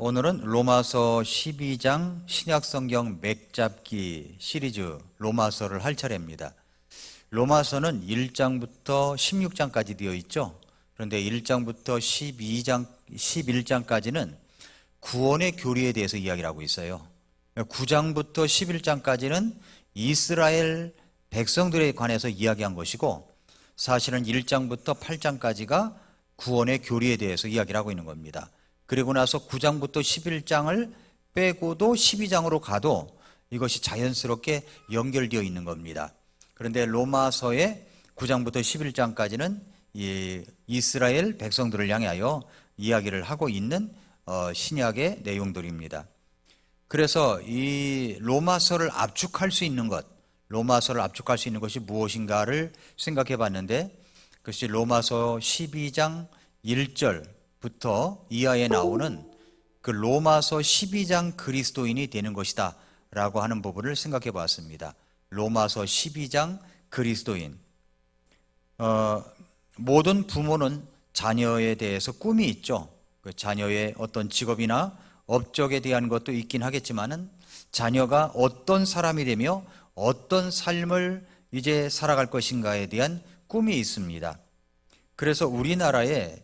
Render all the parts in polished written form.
오늘은 로마서 12장 신약성경 맥잡기 시리즈 로마서를 할 차례입니다. 로마서는 1장부터 16장까지 되어 있죠. 그런데 1장부터 11장까지는 구원의 교리에 대해서 이야기를 하고 있어요. 9장부터 11장까지는 이스라엘 백성들에 관해서 이야기한 것이고, 사실은 1장부터 8장까지가 구원의 교리에 대해서 이야기를 하고 있는 겁니다. 그리고 나서 9장부터 11장을 빼고도 12장으로 가도 이것이 자연스럽게 연결되어 있는 겁니다. 그런데 로마서의 9장부터 11장까지는 이스라엘 백성들을 향하여 이야기를 하고 있는 신약의 내용들입니다. 그래서 이 로마서를 압축할 수 있는 것이 무엇인가를 생각해 봤는데, 그것이 로마서 12장 1절부터 이하에 나오는 그 로마서 12장 그리스도인이 되는 것이다 라고 하는 부분을 생각해 봤습니다. 로마서 12장 그리스도인. 모든 부모는 자녀에 대해서 꿈이 있죠. 그 자녀의 어떤 직업이나 업적에 대한 것도 있긴 하겠지만은 자녀가 어떤 사람이 되며 어떤 삶을 이제 살아갈 것인가에 대한 꿈이 있습니다. 그래서 우리나라에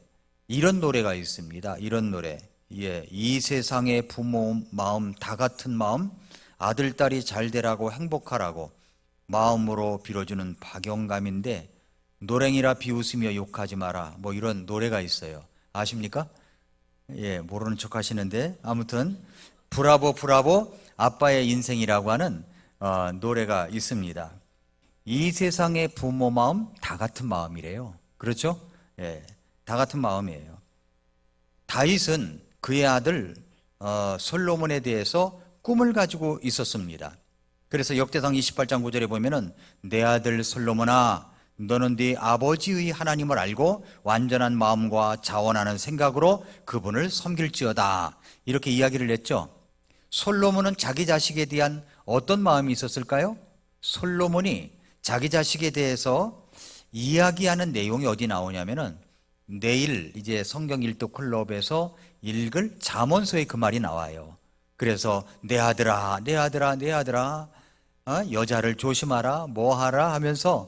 이런 노래가 있습니다. 이런 노래. 이 세상의 부모 마음 다 같은 마음, 아들 딸이 잘 되라고 행복하라고 마음으로 빌어주는 박영감인데 노랭이라 비웃으며 욕하지 마라, 뭐 이런 노래가 있어요. 아십니까? 모르는 척 하시는데, 아무튼 브라보 브라보 아빠의 인생이라고 하는 노래가 있습니다. 이 세상의 부모 마음 다 같은 마음이래요. 그렇죠? 다 같은 마음이에요. 다윗은 그의 아들 솔로몬에 대해서 꿈을 가지고 있었습니다. 그래서 역대상 28장 9절에 보면은 내 아들 솔로몬아, 너는 네 아버지의 하나님을 알고 완전한 마음과 자원하는 생각으로 그분을 섬길지어다, 이렇게 이야기를 했죠. 솔로몬은 자기 자식에 대한 어떤 마음이 있었을까요? 솔로몬이 자기 자식에 대해서 이야기하는 내용이 어디 나오냐면은 내일 이제 성경 읽도 클럽에서 읽을 잠언서에 그 말이 나와요. 그래서 내 아들아, 내 아들아, 내 아들아, 여자를 조심하라, 뭐하라 하면서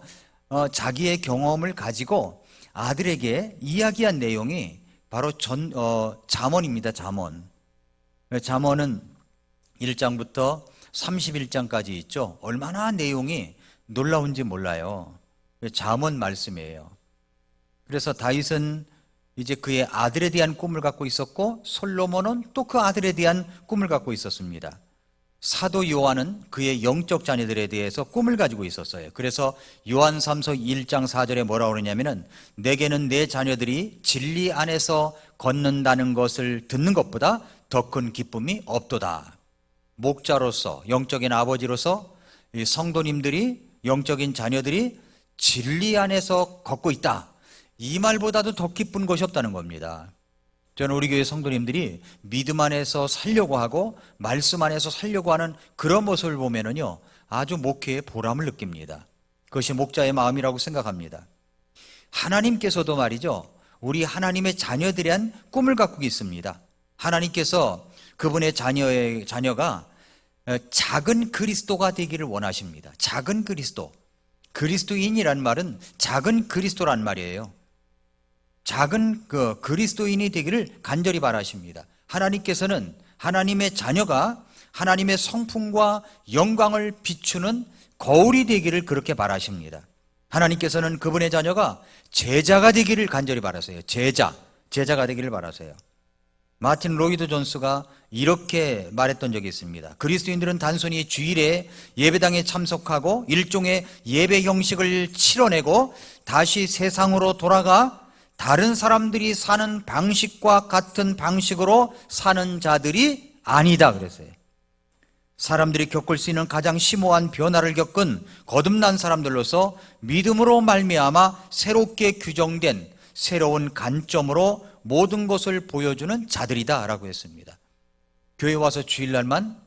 자기의 경험을 가지고 아들에게 이야기한 내용이 바로 잠언입니다. 잠언은 1장부터 31장까지 있죠. 얼마나 내용이 놀라운지 몰라요. 잠언 말씀이에요. 그래서 다윗은 이제 그의 아들에 대한 꿈을 갖고 있었고, 솔로몬은 또 그 아들에 대한 꿈을 갖고 있었습니다. 사도 요한은 그의 영적 자녀들에 대해서 꿈을 가지고 있었어요. 그래서 요한삼서 1장 4절에 뭐라고 그러냐면은 내게는 내 자녀들이 진리 안에서 걷는다는 것을 듣는 것보다 더 큰 기쁨이 없도다. 목자로서, 영적인 아버지로서 이 성도님들이, 영적인 자녀들이 진리 안에서 걷고 있다, 이 말보다도 더 기쁜 것이 없다는 겁니다. 저는 우리 교회 성도님들이 믿음 안에서 살려고 하고 말씀 안에서 살려고 하는 그런 모습을 보면은요, 아주 목회의 보람을 느낍니다. 그것이 목자의 마음이라고 생각합니다. 하나님께서도 말이죠, 우리 하나님의 자녀들에 대한 꿈을 갖고 있습니다. 하나님께서 그분의 자녀가 작은 그리스도가 되기를 원하십니다. 작은 그리스도. 그리스도인이란 말은 작은 그리스도란 말이에요. 작은 그리스도인이 되기를 간절히 바라십니다. 하나님께서는 하나님의 자녀가 하나님의 성품과 영광을 비추는 거울이 되기를 그렇게 바라십니다. 하나님께서는 그분의 자녀가 제자가 되기를 간절히 바라세요. 제자가 되기를 바라세요. 마틴 로이드 존스가 이렇게 말했던 적이 있습니다. 그리스도인들은 단순히 주일에 예배당에 참석하고 일종의 예배 형식을 치러내고 다시 세상으로 돌아가 다른 사람들이 사는 방식과 같은 방식으로 사는 자들이 아니다 그랬어요. 사람들이 겪을 수 있는 가장 심오한 변화를 겪은 거듭난 사람들로서 믿음으로 말미암아 새롭게 규정된 새로운 관점으로 모든 것을 보여주는 자들이다 라고 했습니다. 교회 와서 주일날만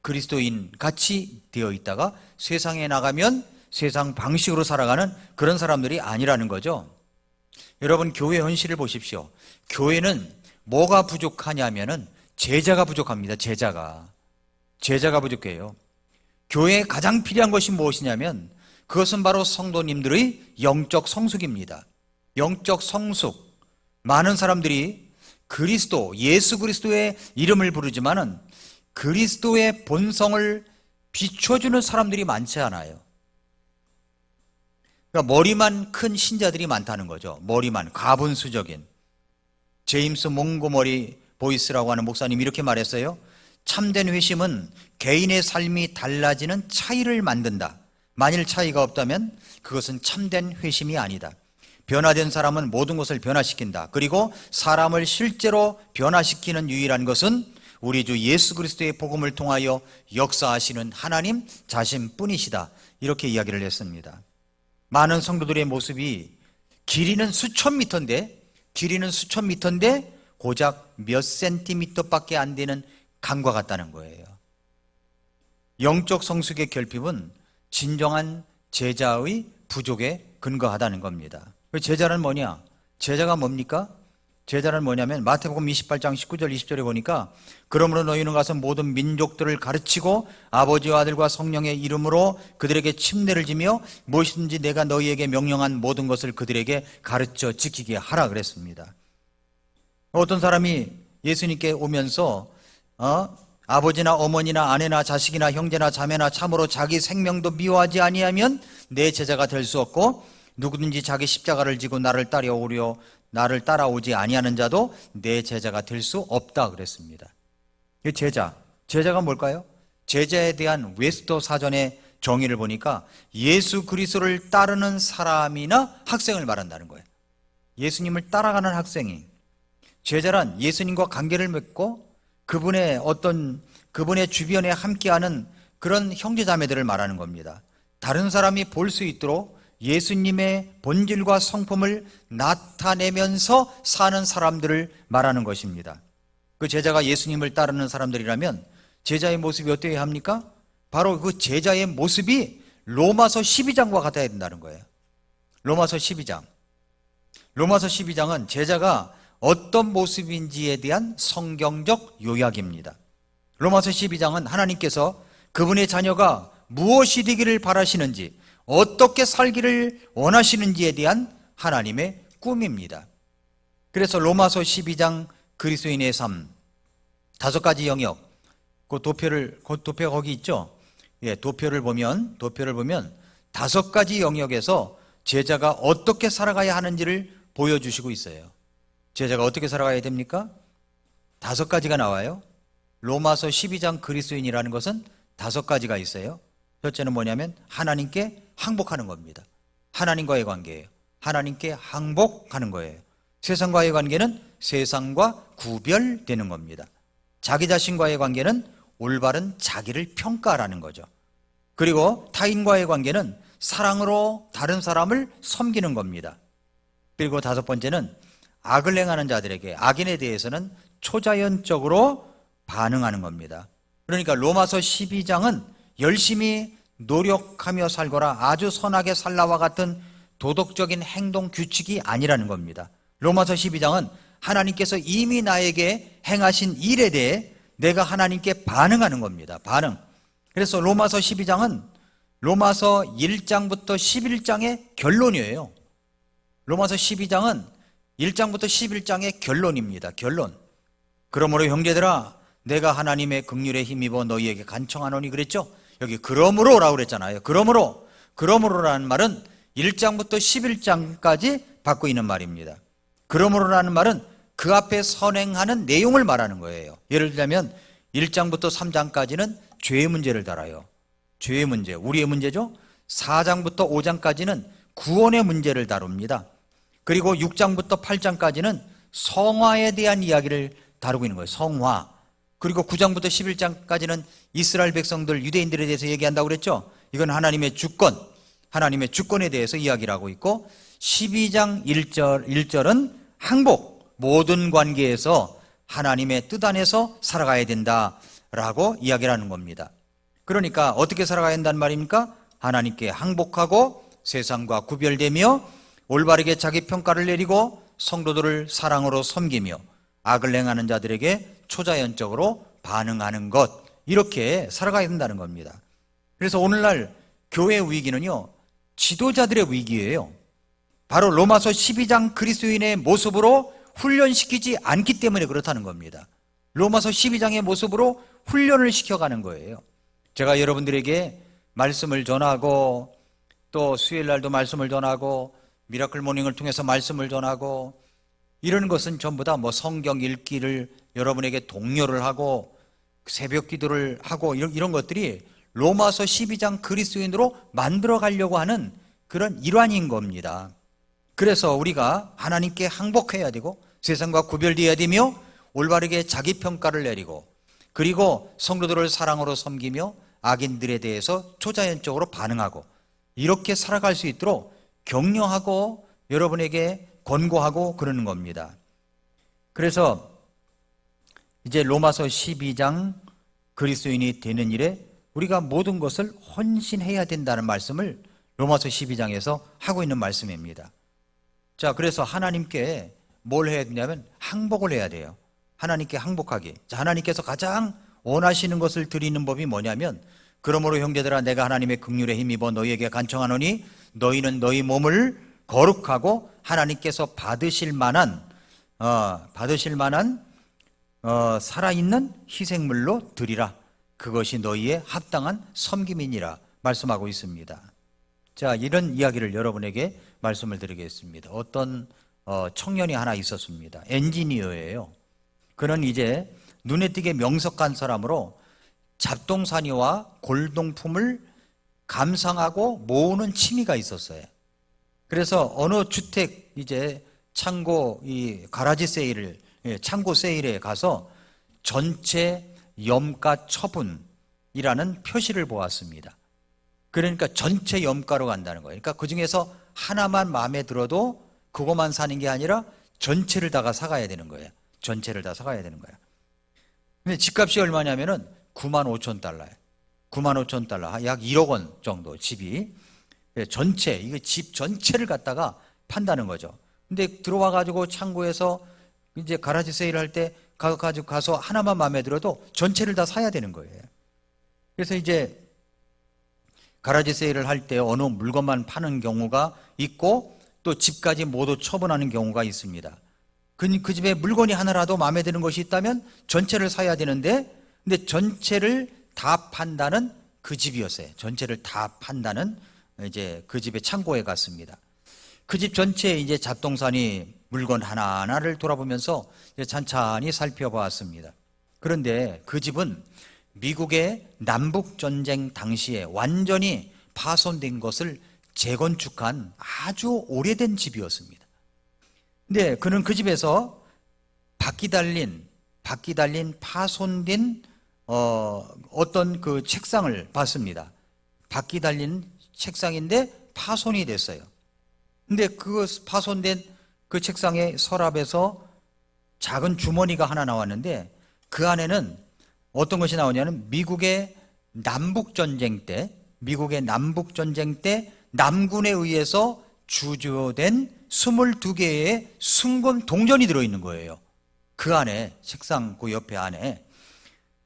그리스도인 같이 되어 있다가 세상에 나가면 세상 방식으로 살아가는 그런 사람들이 아니라는 거죠. 여러분, 교회 현실을 보십시오. 교회는 뭐가 부족하냐면은 제자가 부족합니다. 제자가 부족해요. 교회에 가장 필요한 것이 무엇이냐면 그것은 바로 성도님들의 영적 성숙입니다. 영적 성숙. 많은 사람들이 예수 그리스도의 이름을 부르지만은 그리스도의 본성을 비춰주는 사람들이 많지 않아요. 그러니까 머리만 큰 신자들이 많다는 거죠. 머리만, 가분수적인. 제임스 몽고머리 보이스라고 하는 목사님이 이렇게 말했어요. 참된 회심은 개인의 삶이 달라지는 차이를 만든다. 만일 차이가 없다면 그것은 참된 회심이 아니다. 변화된 사람은 모든 것을 변화시킨다. 그리고 사람을 실제로 변화시키는 유일한 것은 우리 주 예수 그리스도의 복음을 통하여 역사하시는 하나님 자신뿐이시다. 이렇게 이야기를 했습니다. 많은 성도들의 모습이 길이는 수천 미터인데 고작 몇 센티미터밖에 안 되는 강과 같다는 거예요. 영적 성숙의 결핍은 진정한 제자의 부족에 근거하다는 겁니다. 제자는 뭐냐? 제자가 뭡니까? 제자는 뭐냐면 마태복음 28장 19절 20절에 보니까 그러므로 너희는 가서 모든 민족들을 가르치고 아버지와 아들과 성령의 이름으로 그들에게 침례를 지며 무엇이든지 내가 너희에게 명령한 모든 것을 그들에게 가르쳐 지키게 하라 그랬습니다. 어떤 사람이 예수님께 오면서 아버지나 어머니나 아내나 자식이나 형제나 자매나 참으로 자기 생명도 미워하지 아니하면 내 제자가 될 수 없고 누구든지 자기 십자가를 지고 나를 따라오지 아니하는 자도 내 제자가 될 수 없다 그랬습니다. 제자가 뭘까요? 제자에 대한 웨스터 사전의 정의를 보니까 예수 그리스도를 따르는 사람이나 학생을 말한다는 거예요. 예수님을 따라가는 학생이. 제자란 예수님과 관계를 맺고 그분의 주변에 함께하는 그런 형제자매들을 말하는 겁니다. 다른 사람이 볼 수 있도록 예수님의 본질과 성품을 나타내면서 사는 사람들을 말하는 것입니다. 그 제자가 예수님을 따르는 사람들이라면 제자의 모습이 어때야 합니까? 바로 그 제자의 모습이 로마서 12장과 같아야 된다는 거예요. 로마서 12장은 제자가 어떤 모습인지에 대한 성경적 요약입니다. 로마서 12장은 하나님께서 그분의 자녀가 무엇이 되기를 바라시는지, 어떻게 살기를 원하시는지에 대한 하나님의 꿈입니다. 그래서 로마서 12장 그리스도인의 삶 5가지 영역, 그 도표 거기 있죠? 예, 도표를 보면 5가지 영역에서 제자가 어떻게 살아가야 하는지를 보여주시고 있어요. 제자가 어떻게 살아가야 됩니까? 5가지가 나와요. 로마서 12장 그리스도인이라는 것은 5가지가 있어요. 첫째는 뭐냐면 하나님께 항복하는 겁니다. 하나님과의 관계예요. 하나님께 항복하는 거예요. 세상과의 관계는 세상과 구별되는 겁니다. 자기 자신과의 관계는 올바른 자기를 평가하라는 거죠. 그리고 타인과의 관계는 사랑으로 다른 사람을 섬기는 겁니다. 그리고 5번째는 악을 행하는 자들에게, 악인에 대해서는 초자연적으로 반응하는 겁니다. 그러니까 로마서 12장은 열심히 노력하며 살거라, 아주 선하게 살라와 같은 도덕적인 행동 규칙이 아니라는 겁니다. 로마서 12장은 하나님께서 이미 나에게 행하신 일에 대해 내가 하나님께 반응하는 겁니다. 반응. 그래서 로마서 12장은 로마서 1장부터 11장의 결론이에요. 로마서 12장은 1장부터 11장의 결론입니다. 결론. 그러므로 형제들아, 내가 하나님의 긍휼에 힘입어 너희에게 간청하노니 그랬죠? 여기 그러므로라고 그랬잖아요. 그러므로라는 말은 1장부터 11장까지 받고 있는 말입니다. 그러므로라는 말은 그 앞에 선행하는 내용을 말하는 거예요. 예를 들자면 1장부터 3장까지는 죄의 문제를 다뤄요. 죄의 문제, 우리의 문제죠. 4장부터 5장까지는 구원의 문제를 다룹니다. 그리고 6장부터 8장까지는 성화에 대한 이야기를 다루고 있는 거예요. 성화. 그리고 9장부터 11장까지는 이스라엘 백성들, 유대인들에 대해서 얘기한다고 그랬죠. 이건 하나님의 주권에 대해서 이야기를 하고 있고, 12장 1절은 항복, 모든 관계에서 하나님의 뜻 안에서 살아가야 된다라고 이야기를 하는 겁니다. 그러니까 어떻게 살아가야 한다는 말입니까? 하나님께 항복하고 세상과 구별되며 올바르게 자기 평가를 내리고 성도들을 사랑으로 섬기며 악을 행하는 자들에게 초자연적으로 반응하는 것, 이렇게 살아가야 된다는 겁니다. 그래서 오늘날 교회의 위기는요, 지도자들의 위기예요. 바로 로마서 12장 그리스도인의 모습으로 훈련시키지 않기 때문에 그렇다는 겁니다. 로마서 12장의 모습으로 훈련을 시켜가는 거예요. 제가 여러분들에게 말씀을 전하고 또 수요일 날도 말씀을 전하고 미라클 모닝을 통해서 말씀을 전하고 이런 것은 전부 다 뭐 성경 읽기를 여러분에게 독려를 하고 새벽 기도를 하고 이런 것들이 로마서 12장 그리스도인으로 만들어 가려고 하는 그런 일환인 겁니다. 그래서 우리가 하나님께 항복해야 되고 세상과 구별되어야 되며 올바르게 자기 평가를 내리고 그리고 성도들을 사랑으로 섬기며 악인들에 대해서 초자연적으로 반응하고 이렇게 살아갈 수 있도록 격려하고 여러분에게 권고하고 그러는 겁니다. 그래서 이제 로마서 12장 그리스도인이 되는 일에 우리가 모든 것을 헌신해야 된다는 말씀을 로마서 12장에서 하고 있는 말씀입니다. 자, 그래서 하나님께 뭘 해야 되냐면 항복을 해야 돼요. 하나님께 항복하기. 자, 하나님께서 가장 원하시는 것을 드리는 법이 뭐냐면 그러므로 형제들아 내가 하나님의 긍휼에 힘입어 너희에게 간청하노니 너희는 너희 몸을 거룩하고 하나님께서 받으실 만한 살아있는 희생물로 드리라. 그것이 너희의 합당한 섬김이니라 말씀하고 있습니다. 자, 이런 이야기를 여러분에게 말씀을 드리겠습니다. 어떤 청년이 하나 있었습니다. 엔지니어예요. 그는 이제 눈에 띄게 명석한 사람으로 잡동사니와 골동품을 감상하고 모으는 취미가 있었어요. 그래서 어느 주택 이제 창고 이 가라지 세일을 창고 세일에 가서 전체 염가 처분이라는 표시를 보았습니다. 그러니까 전체 염가로 간다는 거예요. 그러니까 그 중에서 하나만 마음에 들어도 그것만 사는 게 아니라 전체를 다 사가야 되는 거예요. 전체를 다 사가야 되는 거예요. 근데 집값이 얼마냐면은 95,000달러예요. 95,000달러, 약 1억 원 정도 집이 전체, 이거 집 전체를 갖다가 판다는 거죠. 근데 들어와 가지고 창고에서 이제 가라지 세일을 할 때 가지고 가서 하나만 마음에 들어도 전체를 다 사야 되는 거예요. 그래서 이제 가라지 세일을 할 때 어느 물건만 파는 경우가 있고 또 집까지 모두 처분하는 경우가 있습니다. 그 집에 물건이 하나라도 마음에 드는 것이 있다면 전체를 사야 되는데 근데 전체를 다 판다는 그 집이었어요. 전체를 다 판다는 이제 그 집의 창고에 갔습니다. 그 집 전체에 이제 잡동사니 물건 하나하나를 돌아보면서 찬찬히 살펴보았습니다. 그런데 그 집은 미국의 남북전쟁 당시에 완전히 파손된 것을 재건축한 아주 오래된 집이었습니다. 근데 그는 그 집에서 바퀴 달린 파손된 어떤 그 책상을 봤습니다. 바퀴 달린 책상인데 파손이 됐어요. 근데 그 파손된 그 책상의 서랍에서 작은 주머니가 하나 나왔는데 그 안에는 어떤 것이 나오냐면 미국의 남북전쟁 때 남군에 의해서 주조된 22개의 순금 동전이 들어있는 거예요. 그 안에, 책상 그 옆에 안에.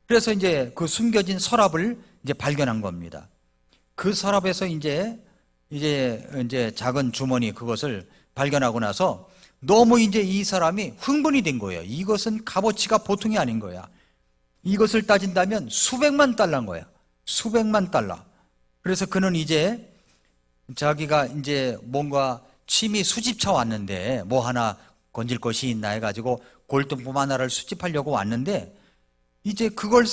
그래서 이제 그 숨겨진 서랍을 이제 발견한 겁니다. 그 서랍에서 이제 작은 주머니 그것을 발견하고 나서 너무 이제 이 사람이 흥분이 된 거예요. 이것은 값어치가 보통이 아닌 거야. 이것을 따진다면 수백만 달러인 거야. 수백만 달러. 그래서 그는 이제 자기가 이제 뭔가 취미 수집차 왔는데 뭐 하나 건질 것이 있나 해가지고 골동품 하나를 수집하려고 왔는데 이제 그거를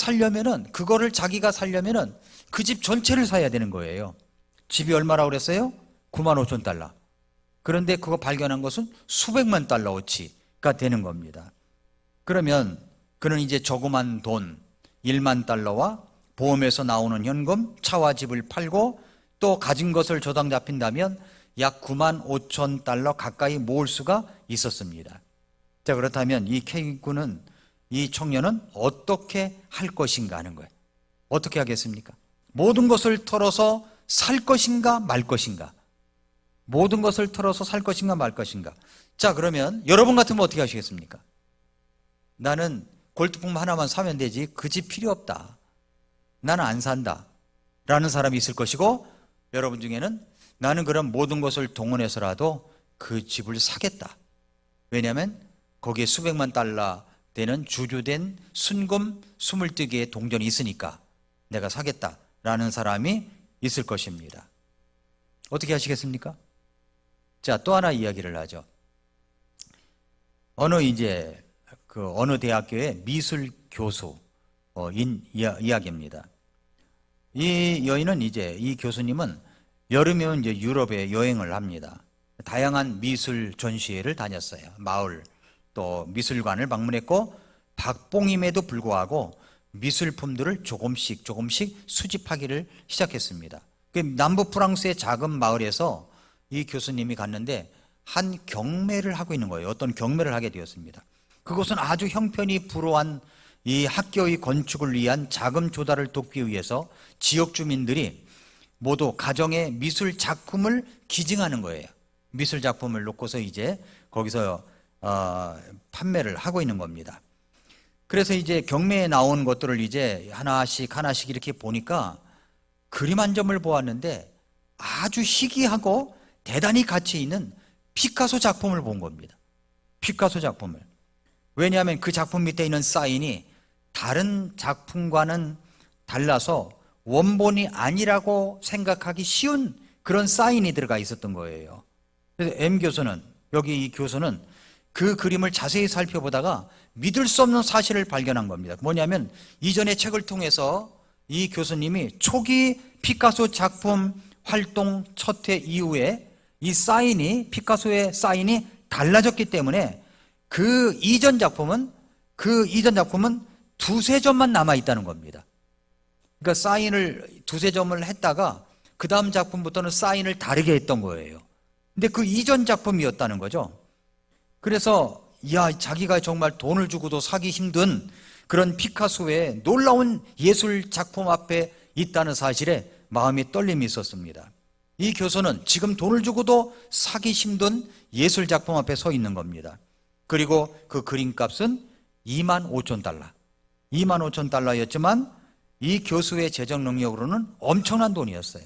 자기가 살려면은 그 집 전체를 사야 되는 거예요. 집이 얼마라고 그랬어요? 95,000달러. 그런데 그거 발견한 것은 수백만 달러어치가 되는 겁니다. 그러면 그는 이제 조그만 돈 1만 달러와 보험에서 나오는 현금, 차와 집을 팔고 또 가진 것을 조당 잡힌다면 약 95,000달러 가까이 모을 수가 있었습니다. 자, 그렇다면 이 청년은 어떻게 할 것인가 하는 거예요. 어떻게 하겠습니까? 모든 것을 털어서 살 것인가 말 것인가? 모든 것을 털어서 살 것인가 말 것인가? 자, 그러면 여러분 같으면 어떻게 하시겠습니까? 나는 골드품 하나만 사면 되지 그 집 필요 없다, 나는 안 산다 라는 사람이 있을 것이고, 여러분 중에는 나는 그럼 모든 것을 동원해서라도 그 집을 사겠다, 왜냐하면 거기에 수백만 달러 되는 주주된 순금 22개의 동전이 있으니까 내가 사겠다라는 사람이 있을 것입니다. 어떻게 하시겠습니까? 자, 또 하나 이야기를 하죠. 어느 대학교의 미술 교수인 이야기입니다. 이 여인은 이 교수님은 여름이면 유럽에 여행을 합니다. 다양한 미술 전시회를 다녔어요. 마을 또 미술관을 방문했고, 박봉임에도 불구하고 미술품들을 조금씩 수집하기를 시작했습니다. 남부 프랑스의 작은 마을에서 이 교수님이 갔는데 한 경매를 하고 있는 거예요. 어떤 경매를 하게 되었습니다. 그것은 아주 형편이 불우한 이 학교의 건축을 위한 자금 조달을 돕기 위해서 지역 주민들이 모두 가정의 미술 작품을 기증하는 거예요. 미술 작품을 놓고서 거기서 판매를 하고 있는 겁니다. 그래서 경매에 나온 것들을 하나씩 이렇게 보니까 그림 한 점을 보았는데 아주 희귀하고 대단히 가치 있는 피카소 작품을 본 겁니다. 피카소 작품을. 왜냐하면 그 작품 밑에 있는 사인이 다른 작품과는 달라서 원본이 아니라고 생각하기 쉬운 그런 사인이 들어가 있었던 거예요. 그래서 이 교수는 그 그림을 자세히 살펴보다가 믿을 수 없는 사실을 발견한 겁니다. 뭐냐면 이전의 책을 통해서 이 교수님이 초기 피카소 작품 활동 첫 해 이후에 피카소의 사인이 달라졌기 때문에 그 이전 작품은 두세 점만 남아 있다는 겁니다. 그러니까 사인을 두세 점을 했다가 그 다음 작품부터는 사인을 다르게 했던 거예요. 근데 그 이전 작품이었다는 거죠. 그래서 자기가 정말 돈을 주고도 사기 힘든 그런 피카소의 놀라운 예술 작품 앞에 있다는 사실에 마음이 떨림이 있었습니다. 이 교수는 지금 돈을 주고도 사기 힘든 예술 작품 앞에 서 있는 겁니다. 그리고 그 그림값은 25,000달러. 25,000달러였지만 이 교수의 재정 능력으로는 엄청난 돈이었어요.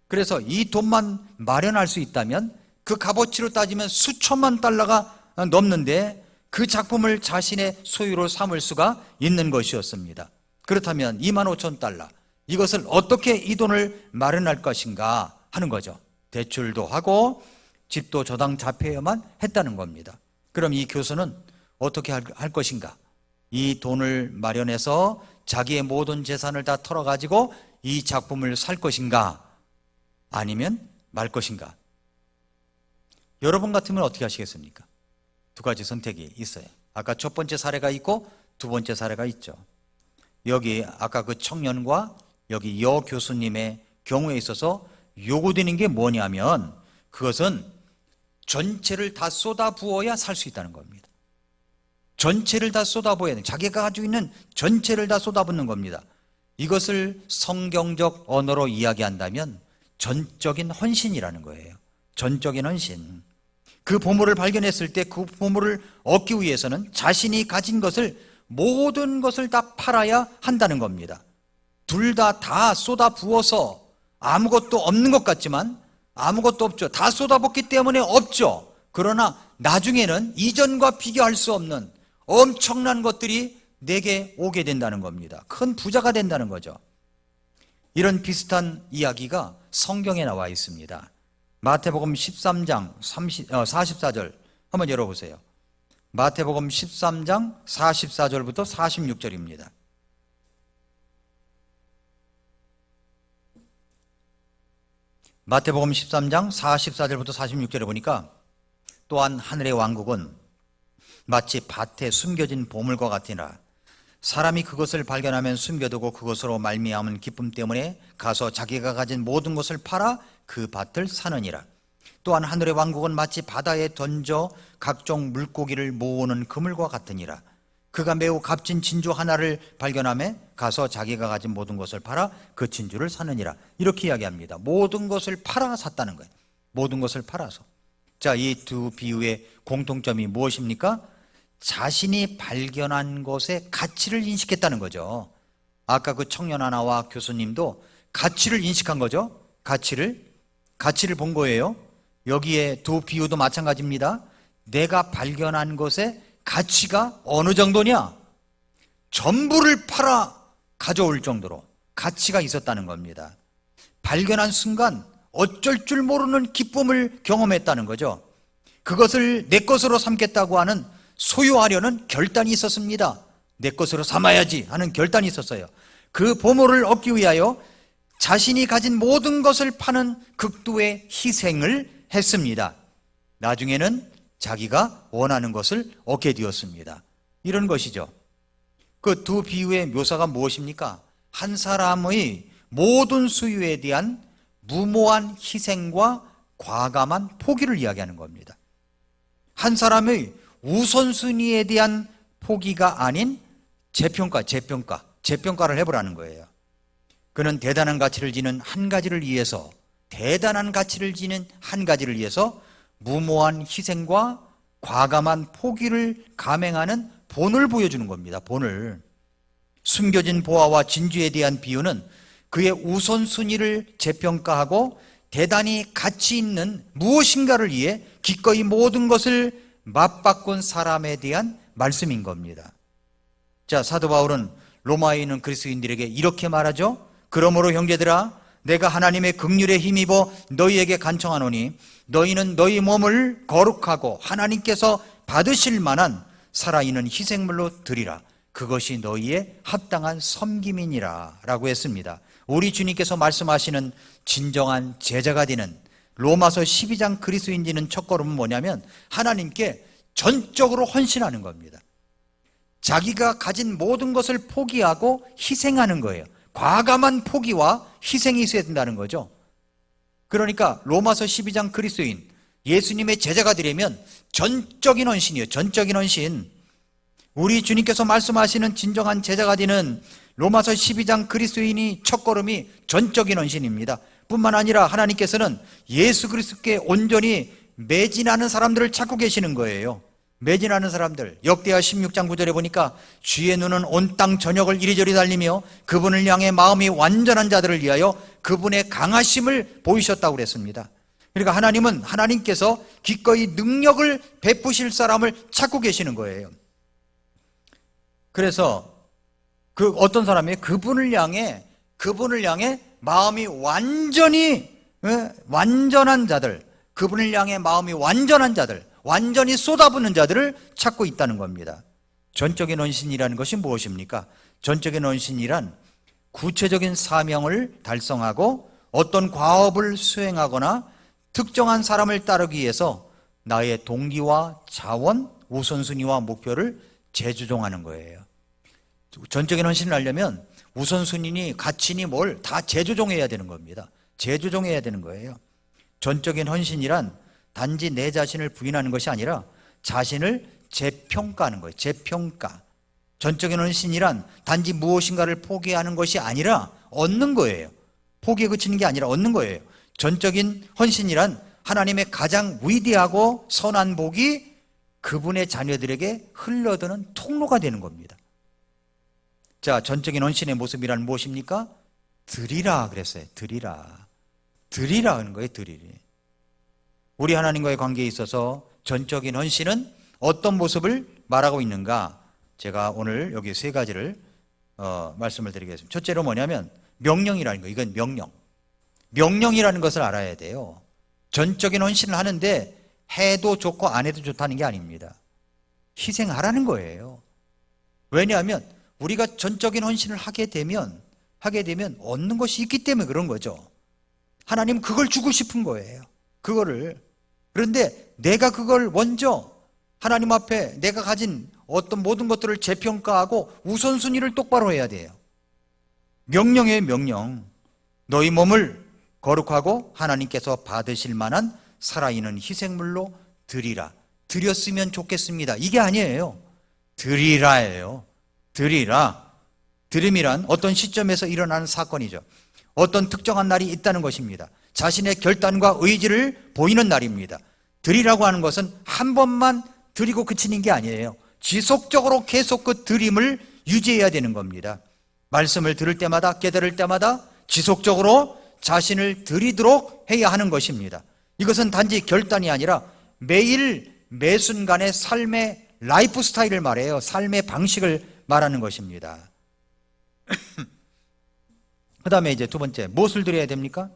그래서 이 돈만 마련할 수 있다면 그 값어치로 따지면 수천만 달러가 넘는데 그 작품을 자신의 소유로 삼을 수가 있는 것이었습니다. 그렇다면 25,000달러, 이것을 어떻게 이 돈을 마련할 것인가 하는 거죠. 대출도 하고 집도 저당 잡혀야만 했다는 겁니다. 그럼 이 교수는 어떻게 할 것인가? 이 돈을 마련해서 자기의 모든 재산을 다 털어가지고 이 작품을 살 것인가? 아니면 말 것인가? 여러분 같으면 어떻게 하시겠습니까? 두 가지 선택이 있어요. 아까 첫 번째 사례가 있고 두 번째 사례가 있죠. 여기 아까 그 청년과 여기 여 교수님의 경우에 있어서 요구되는 게 뭐냐면 그것은 전체를 다 쏟아부어야 살 수 있다는 겁니다. 전체를 다 쏟아부어야 돼. 자기가 가지고 있는 전체를 다 쏟아붓는 겁니다. 이것을 성경적 언어로 이야기한다면 전적인 헌신이라는 거예요. 전적인 헌신. 그 보물을 발견했을 때 그 보물을 얻기 위해서는 자신이 가진 것을 모든 것을 다 팔아야 한다는 겁니다. 둘 다 쏟아부어서 아무것도 없는 것 같지만 아무것도 없죠. 다 쏟아붓기 때문에 없죠. 그러나 나중에는 이전과 비교할 수 없는 엄청난 것들이 내게 오게 된다는 겁니다. 큰 부자가 된다는 거죠. 이런 비슷한 이야기가 성경에 나와 있습니다. 마태복음 13장 44절 한번 열어보세요. 마태복음 13장 44절부터 46절입니다. 마태복음 13장 44절부터 46절에 보니까 또한 하늘의 왕국은 마치 밭에 숨겨진 보물과 같으니라. 사람이 그것을 발견하면 숨겨두고 그것으로 말미암은 기쁨 때문에 가서 자기가 가진 모든 것을 팔아 그 밭을 사느니라. 또한 하늘의 왕국은 마치 바다에 던져 각종 물고기를 모으는 그물과 같으니라. 그가 매우 값진 진주 하나를 발견하며 가서 자기가 가진 모든 것을 팔아 그 진주를 사느니라. 이렇게 이야기합니다. 모든 것을 팔아 샀다는 거예요. 모든 것을 팔아서. 자, 이 두 비유의 공통점이 무엇입니까? 자신이 발견한 것의 가치를 인식했다는 거죠. 아까 그 청년 하나와 교수님도 가치를 인식한 거죠. 가치를 본 거예요. 여기에 두 비유도 마찬가지입니다. 내가 발견한 것의 가치가 어느 정도냐? 전부를 팔아 가져올 정도로 가치가 있었다는 겁니다. 발견한 순간 어쩔 줄 모르는 기쁨을 경험했다는 거죠. 그것을 내 것으로 삼겠다고 하는 소유하려는 결단이 있었습니다. 내 것으로 삼아야지 하는 결단이 있었어요. 그 보물을 얻기 위하여 자신이 가진 모든 것을 파는 극도의 희생을 했습니다. 나중에는 자기가 원하는 것을 얻게 되었습니다. 이런 것이죠. 그 두 비유의 묘사가 무엇입니까? 한 사람의 모든 소유에 대한 무모한 희생과 과감한 포기를 이야기하는 겁니다. 한 사람의 우선순위에 대한 포기가 아닌 재평가를 해보라는 거예요. 그는 대단한 가치를 지닌 한 가지를 위해서 무모한 희생과 과감한 포기를 감행하는 본을 보여주는 겁니다. 본을. 숨겨진 보화와 진주에 대한 비유는 그의 우선순위를 재평가하고 대단히 가치 있는 무엇인가를 위해 기꺼이 모든 것을 맞바꾼 사람에 대한 말씀인 겁니다. 자, 사도 바울은 로마에 있는 그리스도인들에게 이렇게 말하죠. 그러므로 형제들아, 내가 하나님의 긍휼에 힘입어 너희에게 간청하노니 너희는 너희 몸을 거룩하고 하나님께서 받으실 만한 살아있는 희생물로 드리라. 그것이 너희의 합당한 섬김이니라 라고 했습니다. 우리 주님께서 말씀하시는 진정한 제자가 되는 로마서 12장 그리스도인지는 첫걸음은 뭐냐면 하나님께 전적으로 헌신하는 겁니다. 자기가 가진 모든 것을 포기하고 희생하는 거예요. 과감한 포기와 희생이 있어야 된다는 거죠. 그러니까 로마서 12장 그리스도인, 예수님의 제자가 되려면 전적인 헌신이에요. 전적인 헌신. 우리 주님께서 말씀하시는 진정한 제자가 되는 로마서 12장 그리스도인이 첫걸음이 전적인 헌신입니다. 뿐만 아니라 하나님께서는 예수 그리스도께 온전히 매진하는 사람들을 찾고 계시는 거예요. 매진하는 사람들. 역대하 16장 9절에 보니까 주의 눈은 온 땅 전역을 이리저리 달리며 그분을 향해 마음이 완전한 자들을 위하여 그분의 강하심을 보이셨다고 그랬습니다. 그러니까 하나님은 하나님께서 기꺼이 능력을 베푸실 사람을 찾고 계시는 거예요. 그래서 그 어떤 사람이 그분을 향해 마음이 완전한 자들, 그분을 향해 마음이 완전한 자들, 완전히 쏟아붓는 자들을 찾고 있다는 겁니다. 전적인 헌신이라는 것이 무엇입니까? 전적인 헌신이란 구체적인 사명을 달성하고 어떤 과업을 수행하거나 특정한 사람을 따르기 위해서 나의 동기와 자원, 우선순위와 목표를 재조정하는 거예요. 전적인 헌신을 하려면 우선순위니 가치니 뭘 다 재조정해야 되는 겁니다. 재조정해야 되는 거예요. 전적인 헌신이란 단지 내 자신을 부인하는 것이 아니라 자신을 재평가하는 거예요. 재평가. 전적인 헌신이란 단지 무엇인가를 포기하는 것이 아니라 얻는 거예요. 포기에 그치는 게 아니라 얻는 거예요. 전적인 헌신이란 하나님의 가장 위대하고 선한 복이 그분의 자녀들에게 흘러드는 통로가 되는 겁니다. 자, 전적인 헌신의 모습이란 무엇입니까? 드리라 그랬어요. 드리라 하는 거예요. 드리리. 우리 하나님과의 관계에 있어서 전적인 헌신은 어떤 모습을 말하고 있는가? 제가 오늘 여기 세 가지를 말씀을 드리겠습니다. 첫째로 뭐냐면 명령이라는 거예요. 이건 명령이라는 것을 알아야 돼요. 전적인 헌신을 하는데 해도 좋고 안 해도 좋다는 게 아닙니다. 희생하라는 거예요. 왜냐하면 우리가 전적인 헌신을 하게 되면 얻는 것이 있기 때문에 그런 거죠. 하나님 그걸 주고 싶은 거예요. 그거를. 그런데 내가 그걸 먼저 하나님 앞에 내가 가진 어떤 모든 것들을 재평가하고 우선순위를 똑바로 해야 돼요. 명령이에요. 명령. 너희 몸을 거룩하고 하나님께서 받으실 만한 살아있는 희생물로 드리라. 드렸으면 좋겠습니다. 이게 아니에요. 드리라예요. 드리라. 드림이란 어떤 시점에서 일어나는 사건이죠. 어떤 특정한 날이 있다는 것입니다. 자신의 결단과 의지를 보이는 날입니다. 드리라고 하는 것은 한 번만 드리고 그치는 게 아니에요. 지속적으로 계속 그 드림을 유지해야 되는 겁니다. 말씀을 들을 때마다, 깨달을 때마다 지속적으로 자신을 드리도록 해야 하는 것입니다. 이것은 단지 결단이 아니라 매일 매 순간의 삶의 라이프 스타일을 말해요. 삶의 방식을 말하는 것입니다. 그 다음에 이제 두 번째, 무엇을 드려야 됩니까?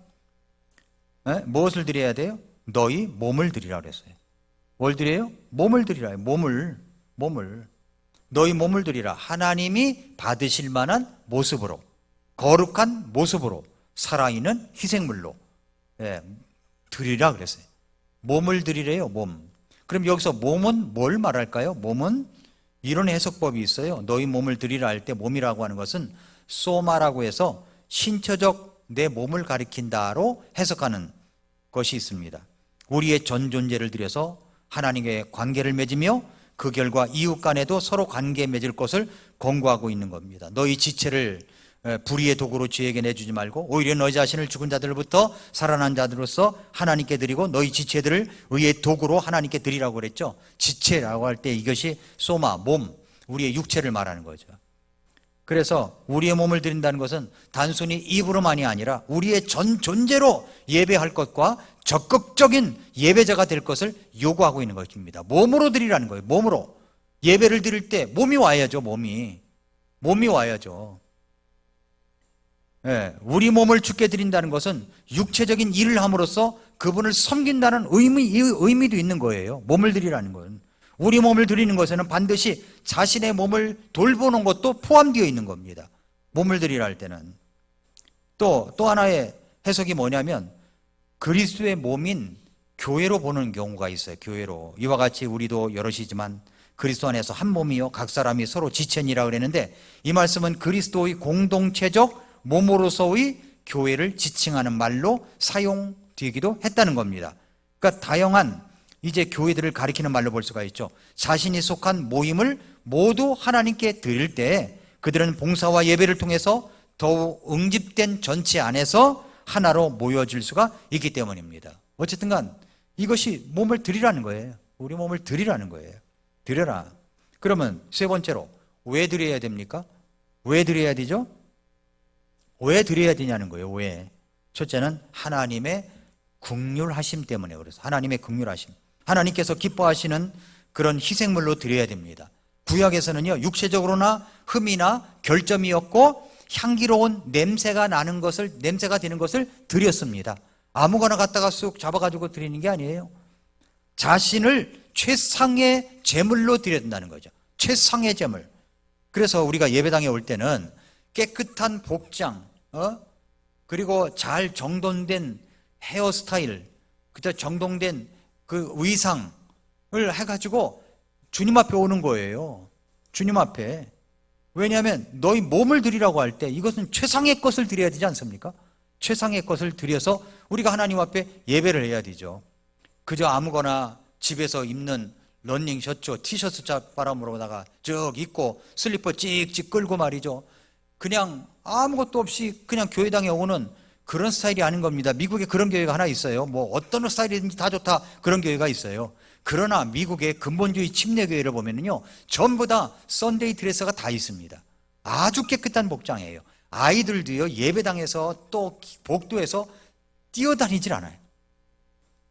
무엇을 드려야 돼요? 너희 몸을 드리라 그랬어요. 뭘 드려요? 몸을 드리라. 몸을. 너희 몸을 드리라. 하나님이 받으실 만한 모습으로, 거룩한 모습으로, 살아있는 희생물로 드리라 그랬어요. 몸을 드리래요. 몸. 그럼 여기서 몸은 뭘 말할까요? 몸은 이런 해석법이 있어요. 너희 몸을 드리라 할 때 몸이라고 하는 것은 소마라고 해서 신체적 내 몸을 가리킨다로 해석하는 것이 있습니다. 우리의 전 존재를 들여서 하나님의 관계를 맺으며 그 결과 이웃 간에도 서로 관계 맺을 것을 권고하고 있는 겁니다. 너희 지체를 불의의 도구로 주에게 내주지 말고 오히려 너희 자신을 죽은 자들로부터 살아난 자들로서 하나님께 드리고 너희 지체들을 의의 도구로 하나님께 드리라고 그랬죠. 지체라고 할 때 이것이 소마, 몸, 우리의 육체를 말하는 거죠. 그래서 우리의 몸을 드린다는 것은 단순히 입으로만이 아니라 우리의 전 존재로 예배할 것과 적극적인 예배자가 될 것을 요구하고 있는 것입니다. 몸으로 드리라는 거예요. 몸으로. 예배를 드릴 때 몸이 와야죠. 몸이 와야죠. 우리 몸을 주께 드린다는 것은 육체적인 일을 함으로써 그분을 섬긴다는 의미도 있는 거예요. 몸을 드리라는 건. 우리 몸을 드리는 것에는 반드시 자신의 몸을 돌보는 것도 포함되어 있는 겁니다. 몸을 드리라 할 때는. 또 하나의 해석이 뭐냐면 그리스도의 몸인 교회로 보는 경우가 있어요. 교회로. 이와 같이 우리도 여럿이지만 그리스도 안에서 한 몸이요 각 사람이 서로 지체니라 그랬는데 이 말씀은 그리스도의 공동체적 몸으로서의 교회를 지칭하는 말로 사용되기도 했다는 겁니다. 그러니까 다양한 이제 교회들을 가리키는 말로 볼 수가 있죠. 자신이 속한 모임을 모두 하나님께 드릴 때 그들은 봉사와 예배를 통해서 더욱 응집된 전체 안에서 하나로 모여질 수가 있기 때문입니다. 어쨌든 간 이것이 몸을 드리라는 거예요. 우리 몸을 드리라는 거예요. 드려라. 그러면 세 번째로 왜 드려야 됩니까? 왜 드려야 되죠? 왜 드려야 되냐는 거예요. 왜? 첫째는 하나님의 긍휼하심 때문에 그래서 하나님의 긍휼하심. 하나님께서 기뻐하시는 그런 희생물로 드려야 됩니다. 구약에서는요 육체적으로나 흠이나 결점이 없고 향기로운 냄새가 되는 것을 드렸습니다. 아무거나 갖다가 쑥 잡아가지고 드리는 게 아니에요. 자신을 최상의 제물로 드려야 된다는 거죠. 최상의 제물. 그래서 우리가 예배당에 올 때는 깨끗한 복장, 그리고 잘 정돈된 헤어스타일, 정돈된 그 의상을 해가지고 주님 앞에 오는 거예요. 주님 앞에. 왜냐하면 너희 몸을 드리라고 할 때 이것은 최상의 것을 드려야 되지 않습니까? 최상의 것을 드려서 우리가 하나님 앞에 예배를 해야 되죠. 그저 아무거나 집에서 입는 러닝 셔츠, 티셔츠 바람으로다가 쭉 입고 슬리퍼 찍찍 끌고 말이죠. 그냥 아무것도 없이 그냥 교회당에 오는 그런 스타일이 아닌 겁니다. 미국에 그런 교회가 하나 있어요. 뭐 어떤 스타일이든지 다 좋다 그런 교회가 있어요. 그러나 미국의 근본주의 침례교회를 보면요 전부 다 썬데이 드레스가 다 있습니다. 아주 깨끗한 복장이에요. 아이들도요 예배당에서 또 복도에서 뛰어다니질 않아요.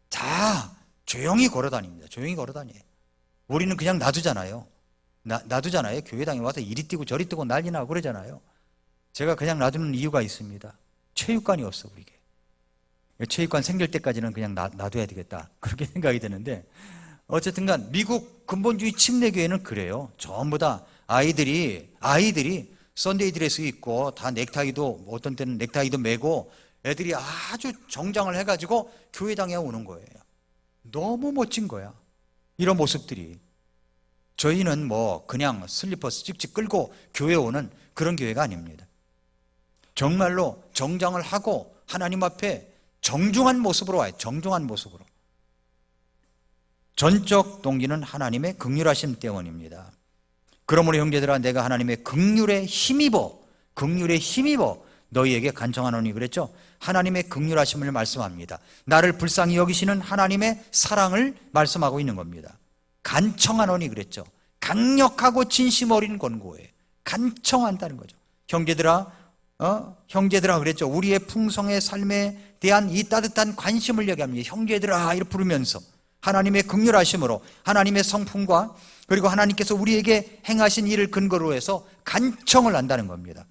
다 조용히 걸어다닙니다. 조용히 걸어다녀요. 우리는 그냥 놔두잖아요. 놔두잖아요. 교회당에 와서 이리 뛰고 저리 뛰고 난리 나고 그러잖아요. 제가 그냥 놔두는 이유가 있습니다. 체육관이 없어 우리게. 체육관 생길 때까지는 그냥 놔둬야 되겠다 그렇게 생각이 드는데 어쨌든 간 미국 근본주의 침례교회는 그래요. 전부 다 아이들이 썬데이 드레스 입고 다 넥타이도 어떤 때는 넥타이도 매고 애들이 아주 정장을 해가지고 교회당에 오는 거예요. 너무 멋진 거야 이런 모습들이. 저희는 뭐 그냥 슬리퍼스 찍찍 끌고 교회 오는 그런 교회가 아닙니다. 정말로 정장을 하고 하나님 앞에 정중한 모습으로 와요. 정중한 모습으로. 전적 동기는 하나님의 긍휼하심 때문입니다. 그러므로 형제들아 내가 하나님의 긍휼에 힘입어 너희에게 간청하노니 그랬죠. 하나님의 긍휼하심을 말씀합니다. 나를 불쌍히 여기시는 하나님의 사랑을 말씀하고 있는 겁니다. 간청하노니 그랬죠. 강력하고 진심 어린 권고예요. 간청한다는 거죠. 형제들아 그랬죠. 우리의 풍성의 삶에 대한 이 따뜻한 관심을 얘기합니다. 형제들아 이렇게 부르면서 하나님의 긍휼하심으로 하나님의 성품과 그리고 하나님께서 우리에게 행하신 일을 근거로 해서 간청을 한다는 겁니다.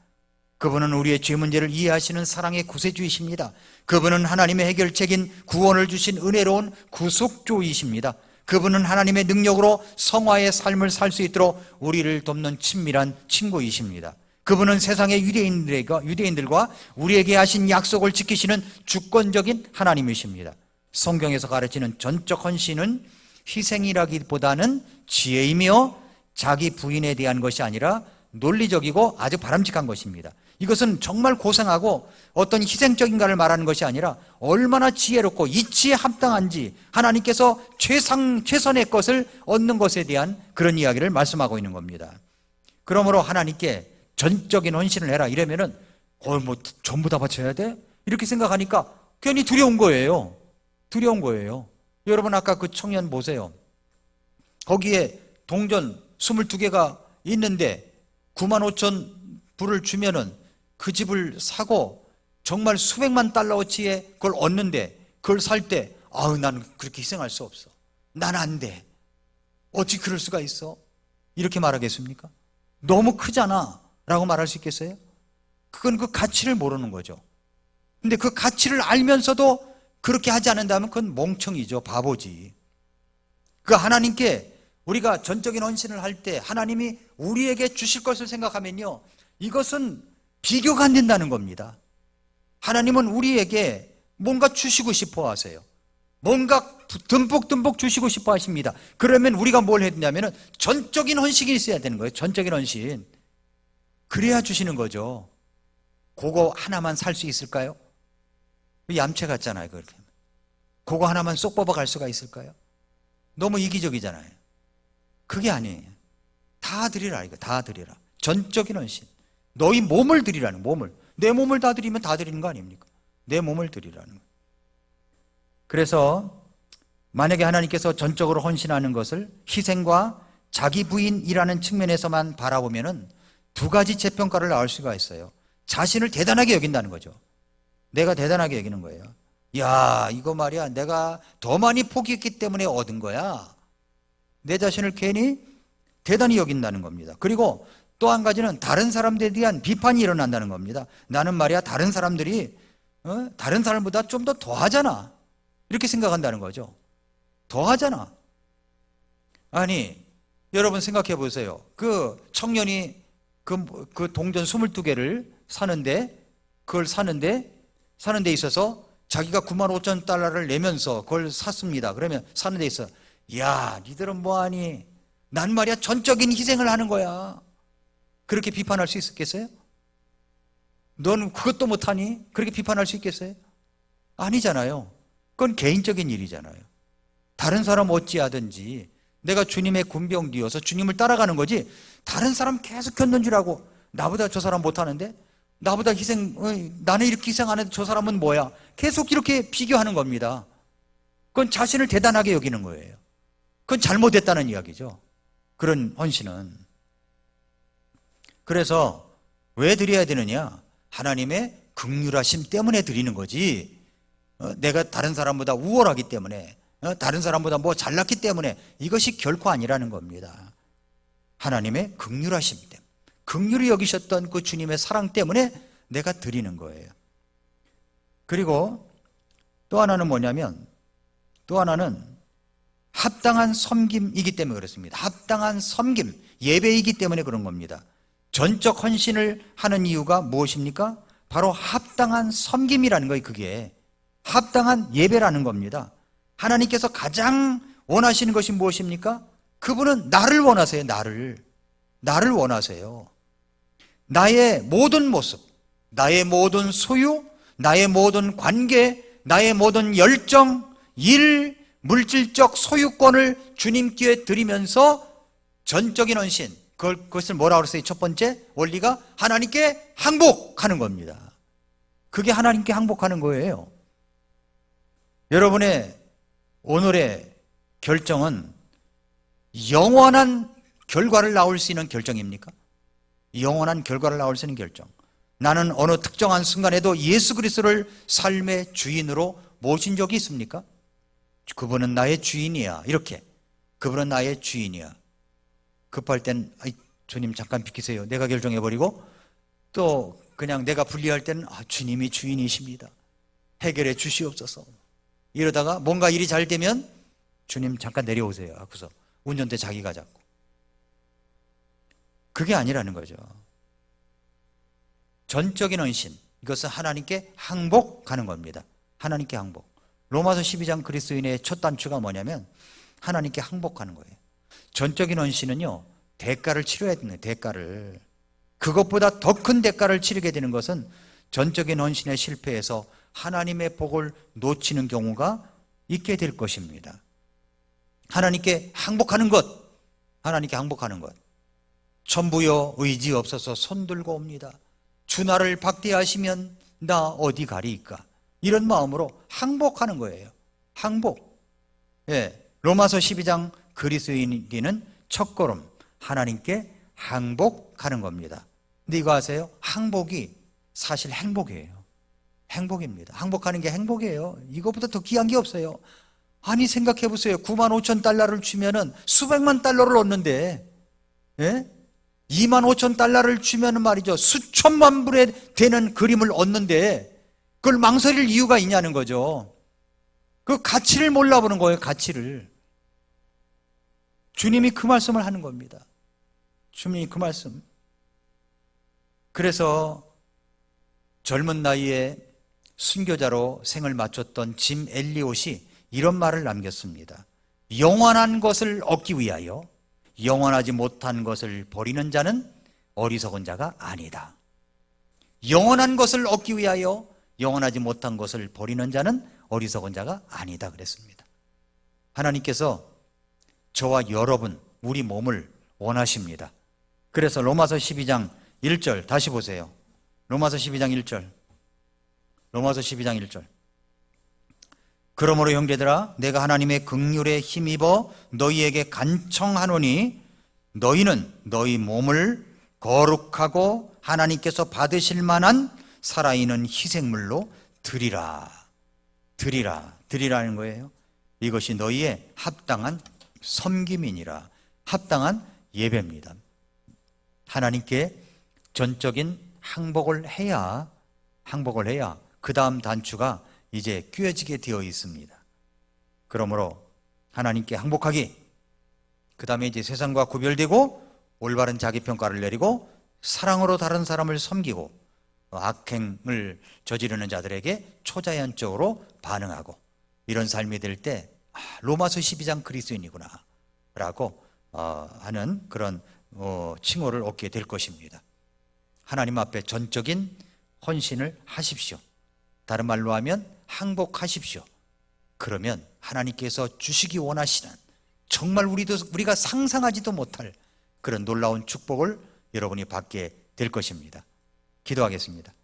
그분은 우리의 죄 문제를 이해하시는 사랑의 구세주이십니다. 그분은 하나님의 해결책인 구원을 주신 은혜로운 구속주이십니다. 그분은 하나님의 능력으로 성화의 삶을 살 수 있도록 우리를 돕는 친밀한 친구이십니다. 그분은 세상의 유대인들과 우리에게 하신 약속을 지키시는 주권적인 하나님이십니다. 성경에서 가르치는 전적 헌신은 희생이라기보다는 지혜이며 자기 부인에 대한 것이 아니라 논리적이고 아주 바람직한 것입니다. 이것은 정말 고생하고 어떤 희생적인가를 말하는 것이 아니라 얼마나 지혜롭고 이치에 합당한지 하나님께서 최선의 것을 얻는 것에 대한 그런 이야기를 말씀하고 있는 겁니다. 그러므로 하나님께 전적인 헌신을 해라 이러면은 뭐 전부 다 바쳐야 돼? 이렇게 생각하니까 괜히 두려운 거예요. 두려운 거예요. 여러분 아까 그 청년 보세요. 거기에 동전 22개가 있는데 95,000불을 주면은 그 집을 사고 정말 수백만 달러어치의 그걸 얻는데 그걸 살 때 나는 그렇게 희생할 수 없어. 난 안 돼. 어떻게 그럴 수가 있어? 이렇게 말하겠습니까? 너무 크잖아 라고 말할 수 있겠어요? 그건 그 가치를 모르는 거죠. 근데 그 가치를 알면서도 그렇게 하지 않는다면 그건 멍청이죠. 바보지. 그 하나님께 우리가 전적인 헌신을 할 때 하나님이 우리에게 주실 것을 생각하면요, 이것은 비교가 안 된다는 겁니다. 하나님은 우리에게 뭔가 주시고 싶어 하세요. 뭔가 듬뿍 주시고 싶어 하십니다. 그러면 우리가 뭘 해야 되냐면 전적인 헌신이 있어야 되는 거예요. 전적인 헌신. 그래야 주시는 거죠. 그거 하나만 살 수 있을까요? 얌체 같잖아요. 그렇게. 그거 하나만 쏙 뽑아갈 수가 있을까요? 너무 이기적이잖아요. 그게 아니에요. 다 드리라 이거. 다 드리라. 전적인 헌신. 너희 몸을 드리라는 몸을. 내 몸을 다 드리면 다 드리는 거 아닙니까? 내 몸을 드리라는 거예요. 그래서 만약에 하나님께서 전적으로 헌신하는 것을 희생과 자기 부인이라는 측면에서만 바라보면은 두 가지 재평가를 나올 수가 있어요. 자신을 대단하게 여긴다는 거죠. 내가 대단하게 여기는 거예요. 야, 이거 말이야. 내가 더 많이 포기했기 때문에 얻은 거야. 내 자신을 괜히 대단히 여긴다는 겁니다. 그리고 또 한 가지는 다른 사람들에 대한 비판이 일어난다는 겁니다. 나는 말이야 다른 사람들이 다른 사람보다 좀 더 더하잖아. 이렇게 생각한다는 거죠. 더하잖아. 아니 여러분 생각해 보세요. 그 청년이 그 동전 22개를 사는데 그걸 사는 데 있어서 자기가 95,000달러를 내면서 그걸 샀습니다. 그러면 사는 데 있어. 야, 니들은 뭐하니? 난 말이야 전적인 희생을 하는 거야. 그렇게 비판할 수 있겠어요? 넌 그것도 못하니? 그렇게 비판할 수 있겠어요? 아니잖아요. 그건 개인적인 일이잖아요. 다른 사람 어찌하든지 내가 주님의 군병되어서 주님을 따라가는 거지 다른 사람 계속 겪는 줄 알고 나보다 저 사람 못하는데 나보다 나는 이렇게 희생 안 해도 저 사람은 뭐야? 계속 이렇게 비교하는 겁니다. 그건 자신을 대단하게 여기는 거예요. 그건 잘못했다는 이야기죠. 그런 헌신은. 그래서 왜 드려야 되느냐? 하나님의 긍휼하심 때문에 드리는 거지. 내가 다른 사람보다 우월하기 때문에, 다른 사람보다 뭐 잘났기 때문에 이것이 결코 아니라는 겁니다. 하나님의 긍휼하심 때문에, 긍휼히 여기셨던 그 주님의 사랑 때문에 내가 드리는 거예요. 그리고 또 하나는 뭐냐면, 또 하나는 합당한 섬김이기 때문에 그렇습니다. 합당한 섬김, 예배이기 때문에 그런 겁니다. 전적 헌신을 하는 이유가 무엇입니까? 바로 합당한 섬김이라는 거예요. 그게 합당한 예배라는 겁니다. 하나님께서 가장 원하시는 것이 무엇입니까? 그분은 나를 원하세요. 나를 원하세요. 나의 모든 모습, 나의 모든 소유, 나의 모든 관계, 나의 모든 열정, 일, 물질적 소유권을 주님께 드리면서 전적인 헌신, 그것을 뭐라고 그랬어요? 첫 번째 원리가 하나님께 항복하는 겁니다. 그게 하나님께 항복하는 거예요. 여러분의 오늘의 결정은 영원한 결과를 낳을 수 있는 결정입니까? 영원한 결과를 낳을 수 있는 결정. 나는 어느 특정한 순간에도 예수 그리스도를 삶의 주인으로 모신 적이 있습니까? 그분은 나의 주인이야. 이렇게. 그분은 나의 주인이야. 급할 땐 주님 잠깐 비키세요. 내가 결정해버리고, 또 그냥 내가 불리할 때는 주님이 주인이십니다. 해결해 주시옵소서. 이러다가 뭔가 일이 잘 되면 주님 잠깐 내려오세요 하고서 운전대 자기가 잡고. 그게 아니라는 거죠. 전적인 헌신, 이것은 하나님께 항복하는 겁니다. 하나님께 항복. 로마서 12장 그리스도인의 첫 단추가 뭐냐면 하나님께 항복하는 거예요. 전적인 헌신은요, 대가를 치러야 되는 거예요. 대가를. 그것보다 더 큰 대가를 치르게 되는 것은 전적인 헌신의 실패에서 하나님의 복을 놓치는 경우가 있게 될 것입니다. 하나님께 항복하는 것, 하나님께 항복하는 것. 천부여 의지 없어서 손들고 옵니다. 주 나를 박대하시면 나 어디 가리이까? 이런 마음으로 항복하는 거예요. 항복. 예, 로마서 12장 그리스도인에게는 첫걸음, 하나님께 항복하는 겁니다. 근데 이거 아세요? 항복이 사실 행복이에요. 행복입니다. 항복하는 게 행복이에요. 이거보다 더 귀한 게 없어요. 아니 생각해 보세요. 9만 5천 달러를 주면은 수백만 달러를 얻는데, 예? 2만 5천 달러를 주면은 말이죠, 수천만 불에 되는 그림을 얻는데 그걸 망설일 이유가 있냐는 거죠. 그 가치를 몰라보는 거예요. 가치를. 주님이 그 말씀을 하는 겁니다. 주님이 그 말씀. 그래서 젊은 나이에 순교자로 생을 마쳤던 짐 엘리엇이 이런 말을 남겼습니다. 영원한 것을 얻기 위하여 영원하지 못한 것을 버리는 자는 어리석은 자가 아니다. 영원한 것을 얻기 위하여 영원하지 못한 것을 버리는 자는 어리석은 자가 아니다 그랬습니다. 하나님께서 저와 여러분, 우리 몸을 원하십니다. 그래서 로마서 12장 1절 다시 보세요. 로마서 12장 1절. 로마서 12장 1절. 그러므로 형제들아, 내가 하나님의 긍휼에 힘입어 너희에게 간청하노니 너희는 너희 몸을 거룩하고 하나님께서 받으실 만한 살아있는 희생물로 드리라. 드리라는 거예요. 이것이 너희의 합당한 섬김이니라. 합당한 예배입니다. 하나님께 전적인 항복을 해야 그 다음 단추가 이제 꿰어지게 되어 있습니다. 그러므로 하나님께 항복하기, 그 다음에 이제 세상과 구별되고 올바른 자기평가를 내리고 사랑으로 다른 사람을 섬기고 악행을 저지르는 자들에게 초자연적으로 반응하고, 이런 삶이 될 때 로마서 12장 그리스도인이구나 라고 하는 그런 칭호를 얻게 될 것입니다. 하나님 앞에 전적인 헌신을 하십시오. 다른 말로 하면 항복하십시오. 그러면 하나님께서 주시기 원하시는, 정말 우리가 상상하지도 못할 그런 놀라운 축복을 여러분이 받게 될 것입니다. 기도하겠습니다.